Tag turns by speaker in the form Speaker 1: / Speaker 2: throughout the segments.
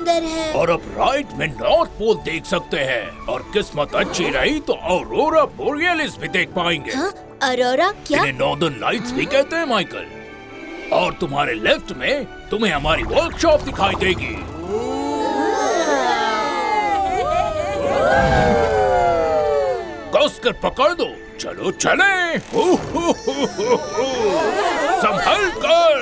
Speaker 1: सुंदर है।
Speaker 2: और अब राइट में नॉर्थ पोल देख सकते हैं और किस्मत अच्छी रही तो ऑरोरा बोरियलिस भी देख पाएंगे।
Speaker 1: हाँ? अरोरा क्या?
Speaker 2: इन्हें नॉर्दर्न लाइट्स भी कहते हैं माइकल। और तुम्हारे लेफ्ट में तुम्हें हमारी वर्कशॉप दिखाई देगी। कसकर पकड़ दो, चलो चले। संभल कर।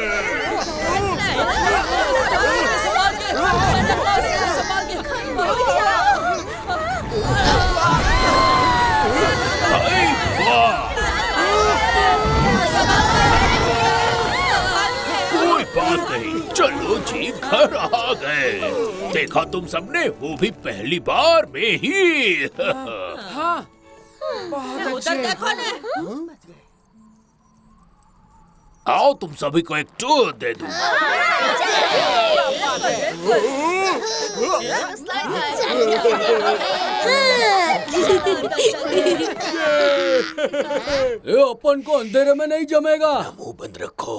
Speaker 2: कोई बात नहीं, चलो जी घर आ गए। देखा तुम सबने, वो भी पहली बार में ही।
Speaker 3: हाँ, बहुत अच्छे।
Speaker 2: आओ तुम सभी को एक टूर दे दूं।
Speaker 3: ये अपन को अंधेरे में नहीं जमेगा।
Speaker 4: मुंह बंद रखो,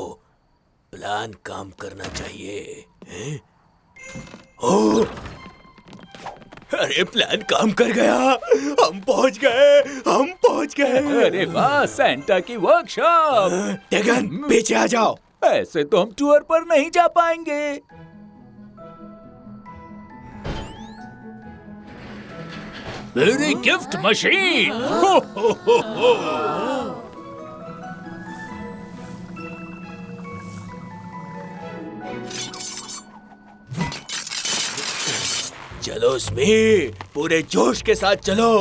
Speaker 4: प्लान काम करना चाहिए। हैं? ओ, अरे प्लान काम कर गया, हम पहुंच गए।
Speaker 3: अरे वाह, सैंटा की वर्कशॉप।
Speaker 4: टेगन पीछे आ जाओ।
Speaker 3: ऐसे तो हम टूर पर नहीं जा पाएंगे।
Speaker 2: मेरी गिफ्ट मशीन। हो, हो।
Speaker 4: चलो स्मी, पूरे जोश के साथ चलो।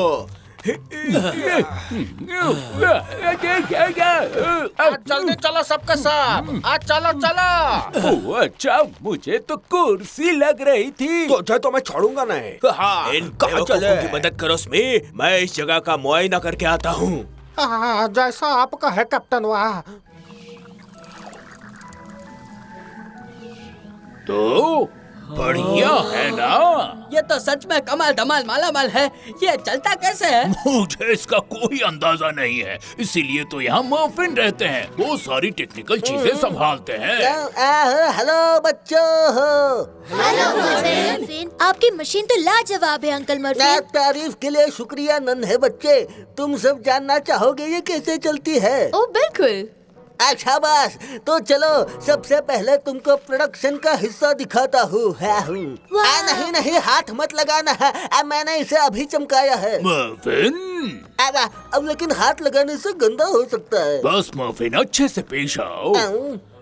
Speaker 5: आज जल्दी चलो सबके साथ, आज चलो चलो।
Speaker 3: ओह अच्छा, मुझे तो कुर्सी लग रही थी।
Speaker 5: तुझे तो मैं छोड़ूंगा नहीं। हाँ,
Speaker 4: इन बेवकूफों की मदद करो स्मी, मैं इस जगह का मुआयना करके आता हूँ।
Speaker 5: हाँ, जैसा आपका है कैप्टन। वाह,
Speaker 2: तो बढ़िया है ना?
Speaker 6: ये तो सच में कमाल धमाल मालामाल है। ये चलता कैसे है?
Speaker 2: मुझे इसका कोई अंदाजा नहीं है, इसीलिए तो यहाँ मर्फिन रहते हैं। वो सारी टेक्निकल चीजें संभालते हैं।
Speaker 7: हेलो बच्चों।
Speaker 1: Hello morphine. आपकी मशीन तो लाजवाब है अंकल मर्फिन।
Speaker 7: तारीफ के लिए शुक्रिया नन्हे बच्चे। तुम सब जानना चाहोगे ये कैसे चलती है?
Speaker 1: ओ बिल्कुल।
Speaker 7: अच्छा बस, तो चलो सबसे पहले तुमको प्रोडक्शन का हिस्सा दिखाता हूँ। नहीं, हाथ मत लगाना है। मैंने इसे अभी चमकाया है।
Speaker 2: मर्फिन,
Speaker 7: अब लेकिन हाथ लगाने से गंदा हो सकता है।
Speaker 2: बस मर्फिन अच्छे से पेश आओ।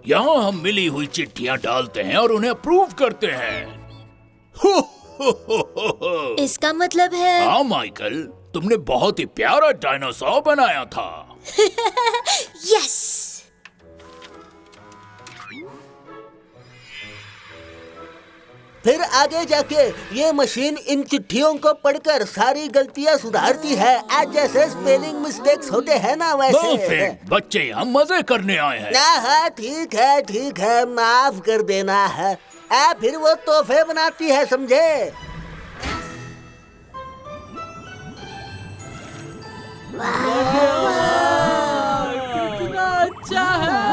Speaker 2: यहाँ हम मिली हुई चिट्ठियाँ डालते हैं और उन्हें अप्रूव करते हैं।
Speaker 1: इसका मतलब है?
Speaker 2: हाँ माइकल, तुमने बहुत ही प्यारा डायनासोर बनाया था।
Speaker 1: यस।
Speaker 7: फिर आगे जाके ये मशीन इन चिट्ठियों को पढ़कर सारी गलतियाँ सुधारती है। आज जैसे स्पेलिंग मिस्टेक्स होते हैं ना, वैसे।
Speaker 2: बच्चे यहाँ मजे करने आए हैं।
Speaker 7: हाँ, ठीक है, माफ कर देना है। फिर वो तोहफे बनाती है, समझे?
Speaker 6: कितना अच्छा है।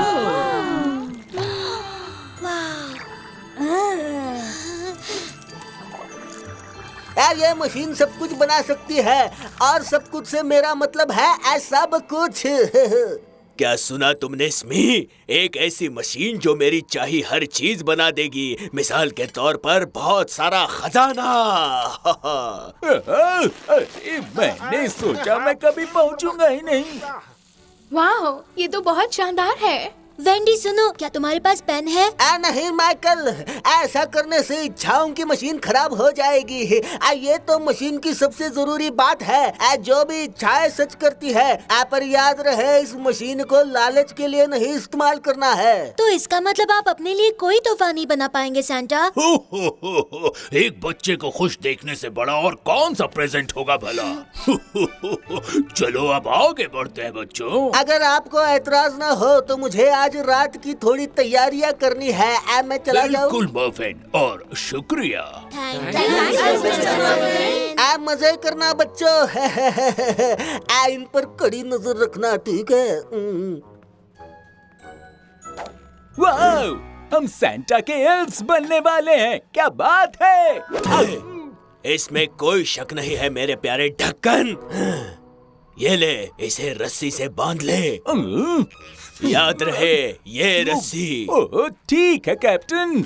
Speaker 7: ये मशीन सब कुछ बना सकती है, और सब कुछ से मेरा मतलब है सब कुछ।
Speaker 4: क्या सुना तुमने स्मी? एक ऐसी मशीन जो मेरी चाही हर चीज बना देगी। मिसाल के तौर पर बहुत सारा खजाना।
Speaker 3: अरे मैंने सोचा मैं कभी पहुंचूंगा ही नहीं।
Speaker 8: वाह, ये तो बहुत शानदार है।
Speaker 1: वेंडी सुनो, क्या तुम्हारे पास पेन है?
Speaker 7: नहीं माइकल, ऐसा करने से इच्छाओं की मशीन खराब हो जाएगी। ये तो मशीन की सबसे जरूरी बात है। जो भी इच्छाएं सच करती है। पर याद रहे, इस मशीन को लालच के लिए नहीं इस्तेमाल करना है।
Speaker 1: तो इसका मतलब आप अपने लिए कोई तोहफा नहीं बना पाएंगे सैंटा?
Speaker 2: एक बच्चे को खुश देखने से बड़ा और कौन सा प्रेजेंट होगा भला। चलो अब आगे बढ़ते हैं बच्चों।
Speaker 7: अगर आपको ऐतराज ना हो तो मुझे आज रात की थोड़ी तैयारियां करनी है। मैं चला जाऊं?
Speaker 2: बिल्कुल मर्फिन, और शुक्रिया।
Speaker 7: मजे करना बच्चों। इन पर कड़ी नजर रखना, ठीक है?
Speaker 3: वाह, हम सैंटा के एल्व्स बनने वाले हैं। क्या बात है?
Speaker 4: इसमें कोई शक नहीं है मेरे प्यारे ढक्कन। ये ले, इसे रस्सी से बांध ले। याद रहे, ये रस्सी।
Speaker 3: ओह, ठीक है कैप्टन।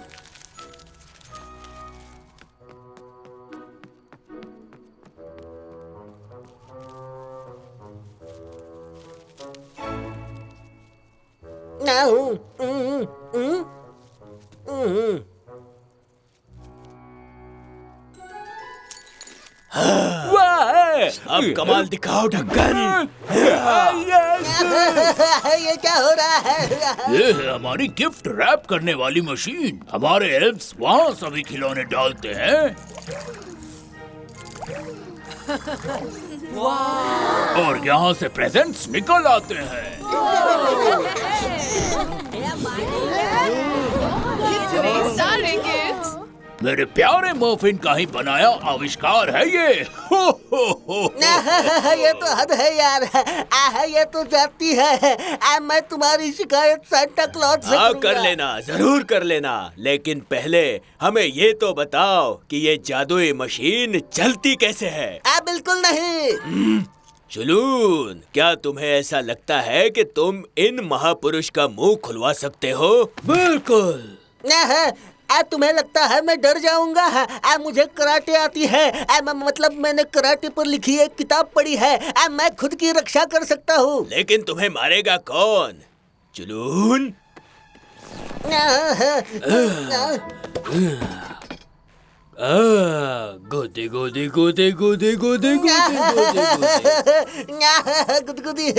Speaker 4: अब कमाल दिखाओ ढक्कन।
Speaker 7: ये क्या हो रहा है?
Speaker 2: ये है हमारी गिफ्ट रैप करने वाली मशीन। हमारे एल्व्स वहाँ सभी खिलौने डालते हैं और यहाँ से प्रेजेंट्स निकल आते हैं।
Speaker 8: इतने सारे गिफ्ट्स।
Speaker 2: मेरे प्यारे मफिन का ही बनाया आविष्कार है ये। हो हो।
Speaker 7: ये तो हद है यार। ये तो जाती है। मैं तुम्हारी शिकायत सांता क्लॉज से
Speaker 4: हाँ,
Speaker 7: करूंगा।
Speaker 4: कर लेना, जरूर कर लेना। लेकिन पहले हमें ये तो बताओ कि ये जादुई मशीन चलती कैसे है?
Speaker 7: बिल्कुल नहीं।
Speaker 4: जुलून, क्या तुम्हें ऐसा लगता है कि तुम इन महापुरुष का मुंह खुलवा सकते हो?
Speaker 5: बिल्कुल।
Speaker 7: तुम्हें लगता है मैं डर जाऊंगा? मुझे कराटे आती है। मतलब मैंने कराटे पर लिखी एक किताब पढ़ी है। मैं खुद की रक्षा कर सकता हूँ।
Speaker 4: लेकिन तुम्हें मारेगा कौन? जुलून?
Speaker 5: गोदे गोदे गोदे गोदे गोदे
Speaker 7: गुदगुदी।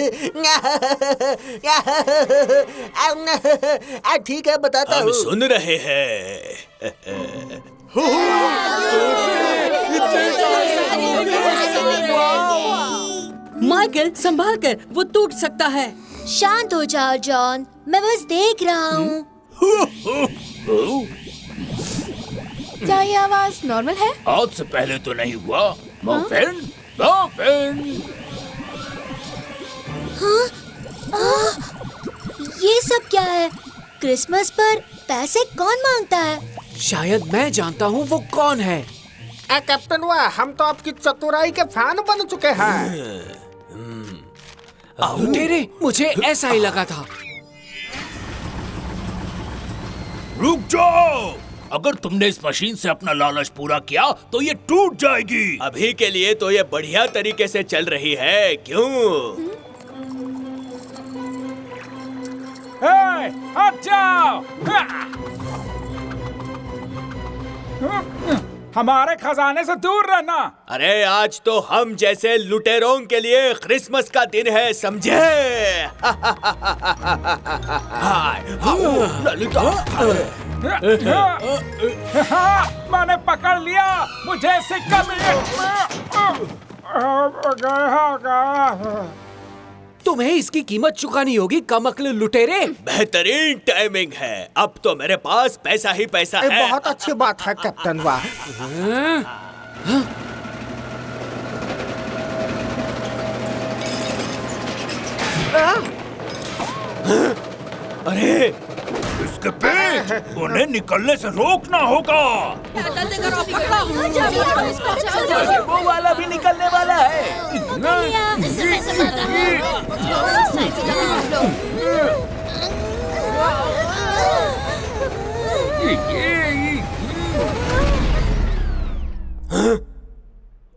Speaker 7: ठीक है, बताता
Speaker 4: हम
Speaker 7: हूँ।
Speaker 4: सुन रहे हैं।
Speaker 6: माइकल संभाल कर, वो टूट सकता है।
Speaker 1: शांत हो जाओ जॉन, मैं बस देख रहा हूँ।
Speaker 8: क्या ये आवाज नॉर्मल है?
Speaker 2: आज से पहले तो नहीं हुआ। Muffin, muffin.
Speaker 1: ये सब क्या है? क्रिसमस पर पैसे कौन मांगता है?
Speaker 5: शायद मैं जानता हूँ वो कौन है।
Speaker 9: कैप्टन वाह, हम तो आपकी चतुराई के फैन बन चुके हैं।
Speaker 5: लुटेरे, मुझे ऐसा ही लगा था।
Speaker 2: रुक जाओ। अगर तुमने इस मशीन से अपना लालच पूरा किया तो ये टूट जाएगी।
Speaker 4: अभी के लिए तो ये बढ़िया तरीके से चल रही है, क्यों?
Speaker 3: हट जाओ। हमारे खजाने से दूर रहना।
Speaker 4: अरे आज तो हम जैसे लुटेरों के लिए क्रिसमस का दिन है, समझे? ललिता,
Speaker 3: मैंने पकड़ लिया, मुझे सिक्का
Speaker 5: तुम्हें इसकी कीमत चुकानी होगी, कमक्ल लुटेरे।
Speaker 4: बेहतरीन टाइमिंग है। अब तो मेरे पास पैसा ही पैसा है।
Speaker 9: बहुत अच्छी बात है कैप्टन वाह।
Speaker 4: अरे
Speaker 2: इसके पेट, उन्हें निकलने से रोकना होगा।
Speaker 3: वो वाला भी निकलने वाला है।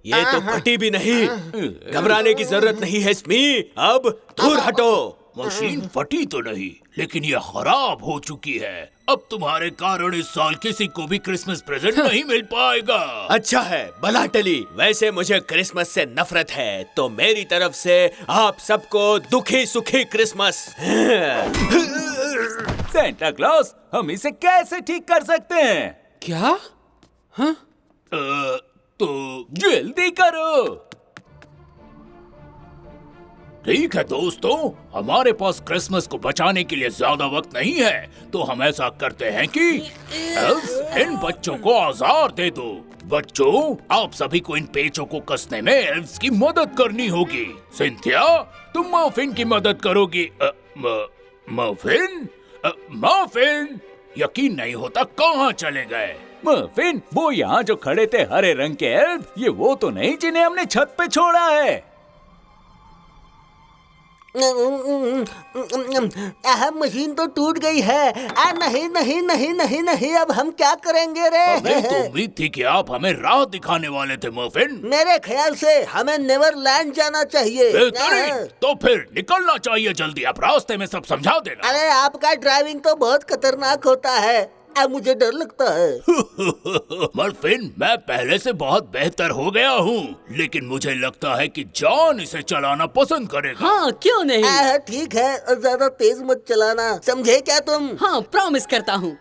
Speaker 4: ये तो फटी भी नहीं। घबराने की जरूरत नहीं है स्मी, अब दूर हटो।
Speaker 2: मशीन फटी तो नहीं, लेकिन ये खराब हो चुकी है। अब तुम्हारे कारण इस साल किसी को भी क्रिसमस प्रेजेंट नहीं मिल पाएगा।
Speaker 4: अच्छा है, भला टली। वैसे मुझे क्रिसमस से नफरत है, तो मेरी तरफ से आप सबको दुखी सुखी क्रिसमस।
Speaker 3: सेंटा क्लॉस, हम इसे कैसे ठीक कर सकते हैं?
Speaker 5: क्या? हाँ?
Speaker 2: तो
Speaker 3: जल्दी करो।
Speaker 2: ठीक है दोस्तों, हमारे पास क्रिसमस को बचाने के लिए ज्यादा वक्त नहीं है, तो हम ऐसा करते हैं कि एल्व्स इन बच्चों को आज़ार दे दो। बच्चों, आप सभी को इन पेचों को कसने में एल्व्स की मदद करनी होगी। सिंथिया, तुम मफिन की मदद करोगी। मफिन? मफिन, यकीन नहीं होता कहाँ चले गए।
Speaker 3: मर्फिन, वो यहाँ जो खड़े थे हरे रंग के एल्फ, ये वो तो नहीं जिन्हें हमने छत पे छोड़ा है।
Speaker 7: मशीन तो टूट गई है। नहीं नहीं नहीं नहीं नहीं, अब हम क्या करेंगे रे?
Speaker 2: हमें तो उम्मीद थी कि आप हमें राह दिखाने वाले थे मर्फिन।
Speaker 7: मेरे ख्याल से हमें नेवरलैंड जाना चाहिए।
Speaker 2: बेहतरीन, तो फिर निकलना चाहिए जल्दी। आप रास्ते में सब समझा देना।
Speaker 7: अरे आपका ड्राइविंग तो बहुत खतरनाक होता है। अब मुझे डर लगता है।
Speaker 2: मर्फिन, मैं पहले से बहुत बेहतर हो गया हूँ, लेकिन मुझे लगता है कि जॉन इसे चलाना पसंद करेगा।
Speaker 6: हाँ, क्यों नहीं?
Speaker 7: ठीक है, और ज्यादा तेज मत चलाना, समझे क्या तुम?
Speaker 6: हाँ, प्रॉमिस करता हूँ।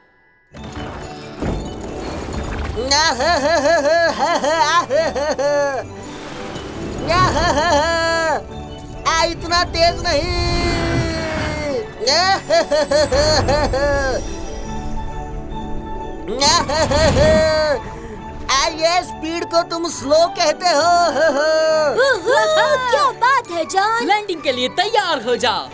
Speaker 7: इतना तेज नहीं। ये स्पीड को तुम स्लो कहते हो?
Speaker 1: क्या बात है जॉन?
Speaker 6: लैंडिंग के लिए तैयार हो जाओ।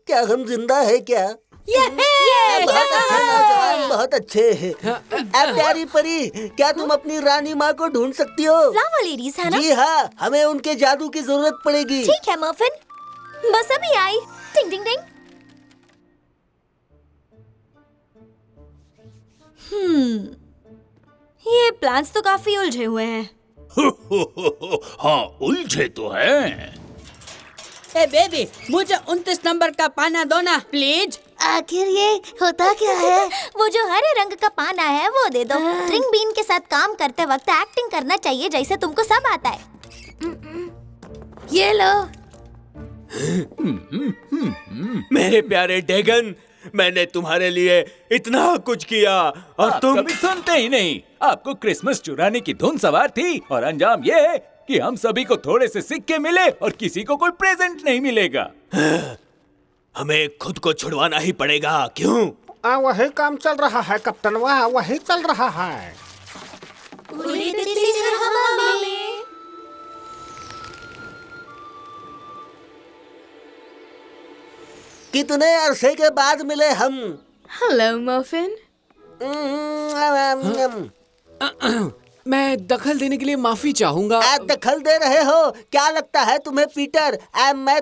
Speaker 7: क्या हम जिंदा है क्या? बहुत अच्छे नौजवान, बहुत अच्छे। प्यारी परी, क्या तुम अपनी रानी माँ को ढूंढ सकती हो?
Speaker 1: फ्लावर लेडीज है ना?
Speaker 7: जी हाँ, हमें उनके जादू की जरूरत पड़ेगी।
Speaker 1: ठीक है मर्फिन, बस अभी आई। टिंग टिंग टिंग। ये प्लान्स तो काफी उलझे हुए हैं।
Speaker 2: हाँ, उलझे तो हैं।
Speaker 6: ए बेबी, मुझे 29 नंबर का पाना दो ना प्लीज।
Speaker 1: आखिर ये होता क्या है? वो जो हरे रंग का पाना है वो दे दो। स्ट्रिंग बीन के साथ काम करते वक्त एक्टिंग करना चाहिए जैसे तुमको सब आता है। ये लो।
Speaker 4: मेरे प्यारे डेगन, मैंने तुम्हारे लिए इतना कुछ किया और
Speaker 3: आप
Speaker 4: तुम
Speaker 3: कभी सुनते ही नहीं। आपको क्रिसमस चुराने की धुन सवार थी और अंजाम ये है कि हम सभी को थोड़े से सिक्के मिले और किसी को कोई प्रेजेंट नहीं मिलेगा।
Speaker 4: हमें खुद को छुड़वाना ही पड़ेगा। क्यों?
Speaker 9: वही काम चल रहा है कप्तान, वही चल रहा है।
Speaker 7: कितने अरसे के बाद मिले हम।
Speaker 8: Hello morphine.
Speaker 10: मैं दखल देने के लिए माफी चाहूंगा।
Speaker 7: दखल दे रहे हो? क्या लगता है तुम्हें पीटर? मैं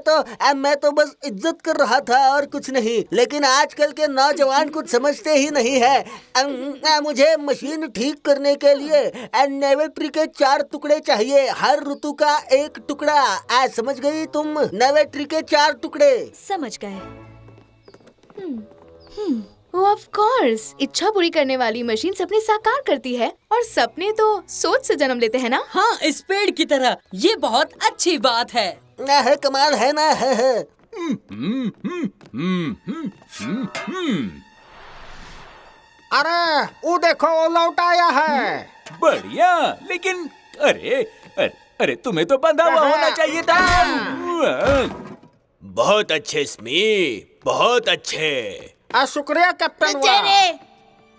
Speaker 7: तो बस इज्जत कर रहा था और कुछ नहीं। लेकिन आजकल के नौजवान कुछ समझते ही नहीं है। मुझे मशीन ठीक करने के लिए नेवेट्री के 4 टुकड़े चाहिए, हर ऋतु का 1 टुकड़ा। समझ गई तुम? नेवेट्री के 4 टुकड़े।
Speaker 1: समझ गए।
Speaker 8: ऑफ कोर्स, इच्छा पूरी करने वाली मशीन सपने साकार करती है और सपने तो सोच से जन्म लेते हैं ना?
Speaker 6: हाँ, इस पेड़ की तरह। ये बहुत अच्छी बात है।
Speaker 7: कमाल है ना?
Speaker 9: अरे वो देखो, वो लौट आया है।
Speaker 3: बढ़िया, लेकिन अरे तुम्हें तो बंधा हुआ होना चाहिए था।
Speaker 4: बहुत अच्छे स्मी, बहुत अच्छे।
Speaker 9: शुक्रिया कैप्टन।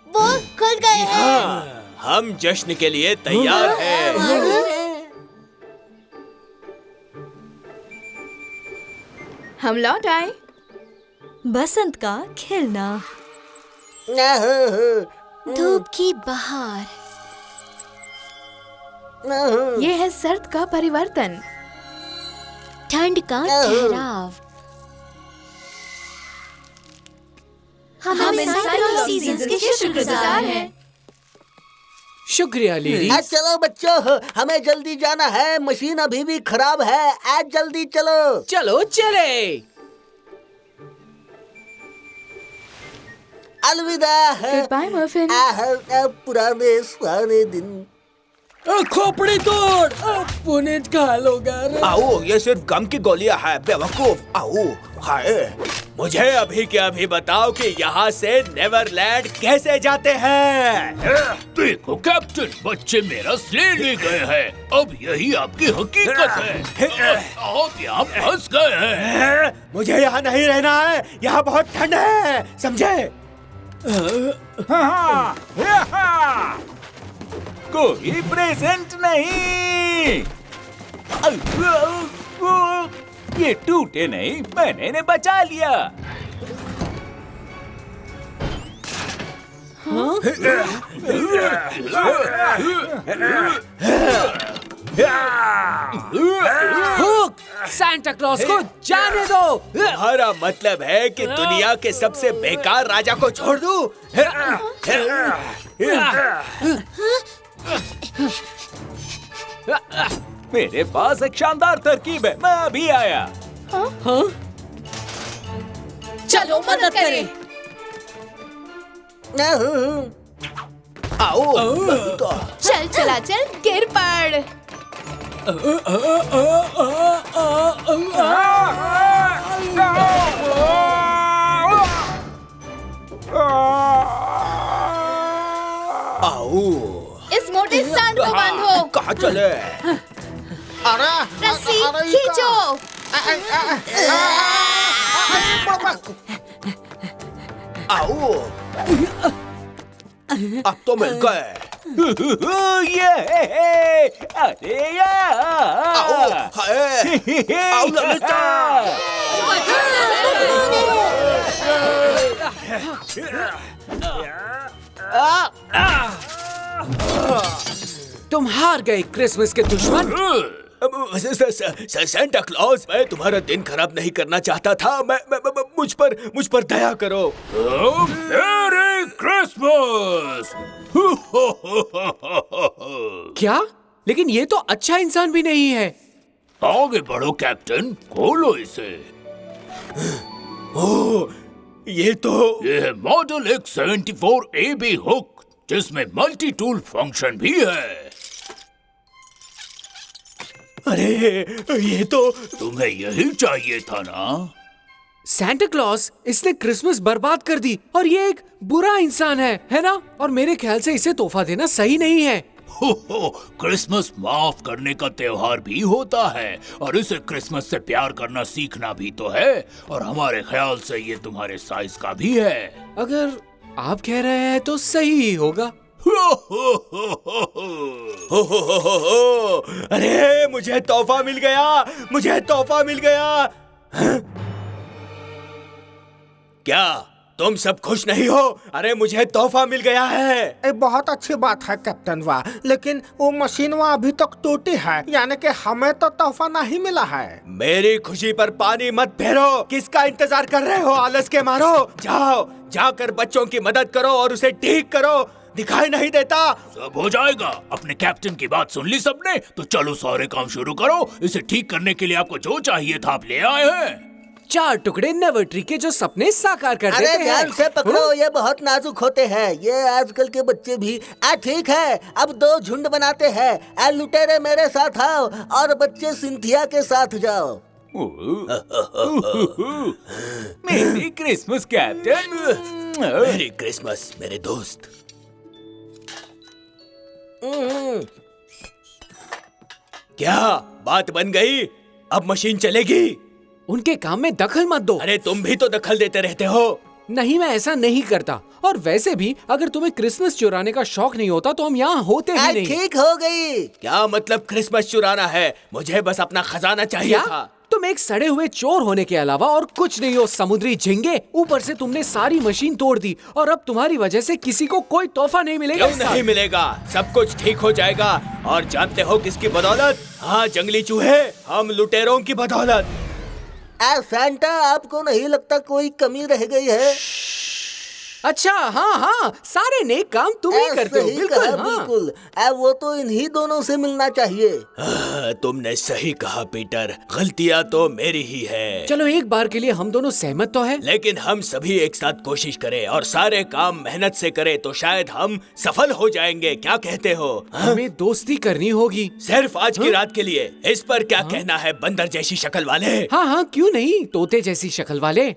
Speaker 1: वो खुल गए।
Speaker 4: हाँ, हम जश्न के लिए तैयार हैं।
Speaker 8: हम लौट आए।
Speaker 1: बसंत का खिलना, धूप की बहार,
Speaker 8: ये है सर्द का परिवर्तन,
Speaker 1: ठंड का ठहराव। हम इन सारे सीजन्स के शुक्रगुजार हैं।
Speaker 10: शुक्रिया लेडी।
Speaker 7: चलो बच्चों, हमें जल्दी जाना है। मशीन अभी भी खराब है। आज जल्दी चलो।
Speaker 10: चलो चले।
Speaker 7: अलविदा।
Speaker 8: गुड बाय मर्फिन।
Speaker 7: पुराने सुहाने दिन।
Speaker 6: खोपड़ी तोड़, पुनीत खा लोगा।
Speaker 4: आओ, ये सिर्फ गम की गोलियां है बेवकूफ। आओ, हाय। मुझे अभी के अभी बताओ कि यहाँ से नेवरलैंड कैसे जाते हैं?
Speaker 2: देखो कैप्टन, बच्चे मेरा स्लेट ले गए हैं। अब यही आपकी हकीकत है। आप यहाँ फंस गए हैं।
Speaker 4: मुझे यहाँ नहीं रहना है। यहाँ बहुत ठंड है, समझे?
Speaker 3: कोई प्रेजेंट नहीं। ये टूटे नहीं, मैंने इन्हें बचा लिया।
Speaker 10: हुक, सांता क्लॉज को जाने दो।
Speaker 4: तुम्हारा मतलब है कि दुनिया के सबसे बेकार राजा को छोड़ दूं?
Speaker 3: मेरे पास एक शानदार तरकीब है, मैं अभी आया।
Speaker 6: चलो मदद करें।
Speaker 7: आओ।
Speaker 8: चल चला चल, गिर पड़।
Speaker 4: आओ।
Speaker 8: इस मोटे सांड को बांधो।
Speaker 4: कहाँ चले?
Speaker 9: अरे
Speaker 8: रस्सी खींचो।
Speaker 4: आओ। अब तो मिल गए।
Speaker 3: अरे यार!
Speaker 4: आओ, हाय, आओ ललिता।
Speaker 10: तुम हार गए क्रिसमस के दुश्मन।
Speaker 4: सेंटा क्लॉज, मैं तुम्हारा दिन खराब नहीं करना चाहता था। मुझ पर दया करो।
Speaker 2: मेरी क्रिसमस।
Speaker 10: क्या? लेकिन ये तो अच्छा इंसान भी नहीं है।
Speaker 2: आगे बढ़ो कैप्टन, खोलो इसे।
Speaker 4: ओह, ये
Speaker 2: है मॉडल X74 AB हुक, जिसमें मल्टी टूल फंक्शन भी है।
Speaker 4: अरे ये तो
Speaker 2: तुम्हें यही चाहिए था ना?
Speaker 10: सांता क्लॉज, इसने क्रिसमस बर्बाद कर दी और ये एक बुरा इंसान है ना? और मेरे ख्याल से इसे तोहफा देना सही नहीं है।
Speaker 2: क्रिसमस माफ करने का त्योहार भी होता है और इसे क्रिसमस से प्यार करना सीखना भी तो है, और हमारे ख्याल से ये तुम्हारे साइज का भी है।
Speaker 10: अगर आप कह रहे हैं तो सही ही होगा।
Speaker 4: अरे मुझे तोहफा मिल गया, मुझे तोहफा मिल गया। हाँ? क्या तुम सब खुश नहीं हो? अरे मुझे तोहफा मिल गया है।
Speaker 9: ये बहुत अच्छी बात है कैप्टन वाह, लेकिन वो मशीन वहाँ अभी तक टूटी है, यानी कि हमें तो तोहफा नहीं मिला है।
Speaker 4: मेरी खुशी पर पानी मत फेरो। किसका इंतजार कर रहे हो? आलस के मारो। जाओ, जाकर बच्चों की मदद करो और उसे ठीक करो। दिखाई नहीं देता।
Speaker 2: सब हो जाएगा। अपने कैप्टन की बात सुन ली सबने, तो चलो सारे काम शुरू करो। इसे ठीक करने के लिए आपको जो चाहिए था आप ले आए हैं।
Speaker 10: 4 टुकड़े नेवर ट्री के जो सपने साकार कर देते हैं।
Speaker 7: अरे ध्यान से पकड़ो, ये बहुत नाजुक होते हैं। ये आजकल के बच्चे भी। ठीक है, अब 2 झुंड बनाते हैं। लुटेरे मेरे साथ आओ और बच्चे सिंथिया के साथ जाओ।
Speaker 3: मेरी क्रिसमस कैप्टन।
Speaker 4: मेरी क्रिसमस मेरे दोस्त। क्या बात बन गई? अब मशीन चलेगी?
Speaker 10: उनके काम में दखल मत दो।
Speaker 4: अरे तुम भी तो दखल देते रहते हो।
Speaker 10: नहीं, मैं ऐसा नहीं करता। और वैसे भी अगर तुम्हें क्रिसमस चुराने का शौक नहीं होता तो हम यहाँ होते ही नहीं।
Speaker 7: ठीक हो गई।
Speaker 4: क्या मतलब क्रिसमस चुराना है? मुझे बस अपना खजाना चाहिए था।
Speaker 10: तुम एक सड़े हुए चोर होने के अलावा और कुछ नहीं हो, समुद्री झींगे। ऊपर से तुमने सारी मशीन तोड़ दी और अब तुम्हारी वजह से किसी को कोई तोहफा नहीं मिलेगा।
Speaker 4: क्यों नहीं मिलेगा? सब कुछ ठीक हो जाएगा। और जानते हो किसकी बदौलत? हाँ, जंगली चूहे, हम लुटेरों की बदौलत।
Speaker 7: सैंटा, आपको नहीं लगता कोई कमी रह गई है?
Speaker 10: अच्छा, हाँ, सारे नेक काम तुम ही करते हो। बिल्कुल, हाँ।
Speaker 7: बिल्कुल। वो तो इन्हीं दोनों से मिलना चाहिए।
Speaker 4: तुमने सही कहा पीटर, गलतियाँ तो मेरी ही है।
Speaker 10: चलो एक बार के लिए हम दोनों सहमत तो हैं।
Speaker 4: लेकिन हम सभी एक साथ कोशिश करें और सारे काम मेहनत से करें तो शायद हम सफल हो जाएंगे। क्या कहते हो?
Speaker 10: हमें दोस्ती करनी होगी।
Speaker 4: सिर्फ आज की रात के लिए। इस पर क्या कहना है बंदर जैसी शक्ल वाले?
Speaker 10: हाँ, क्यों नहीं, तोते जैसी शक्ल वाले।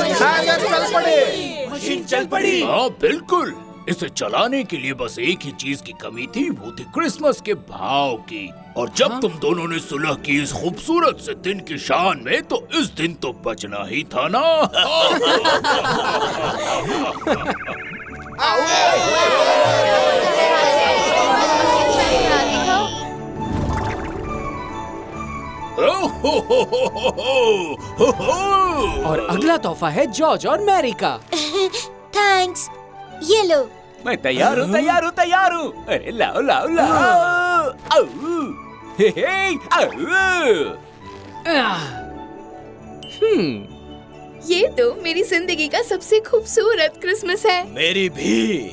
Speaker 9: चल पड़े।
Speaker 4: मशीन चल पड़ी।
Speaker 2: हाँ बिल्कुल। इसे चलाने के लिए बस एक ही चीज की कमी थी, वो थी क्रिसमस के भाव की। और जब तुम दोनों ने सुलह की इस खूबसूरत से दिन की शान में, तो इस दिन तो बचना ही था ना।
Speaker 10: और अगला तोहफा है जॉर्ज और मैरी का।
Speaker 1: थैंक्स। ये लो।
Speaker 3: मैं तैयार हूँ, तैयार हूँ, तैयार हूँ। अरे लाओ लाओ लाओ। आऊ, हे हे, आऊ।
Speaker 8: ये तो मेरी जिंदगी का सबसे खूबसूरत क्रिसमस है।
Speaker 4: मेरी भी।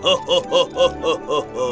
Speaker 4: हो हो हो हो हो हो।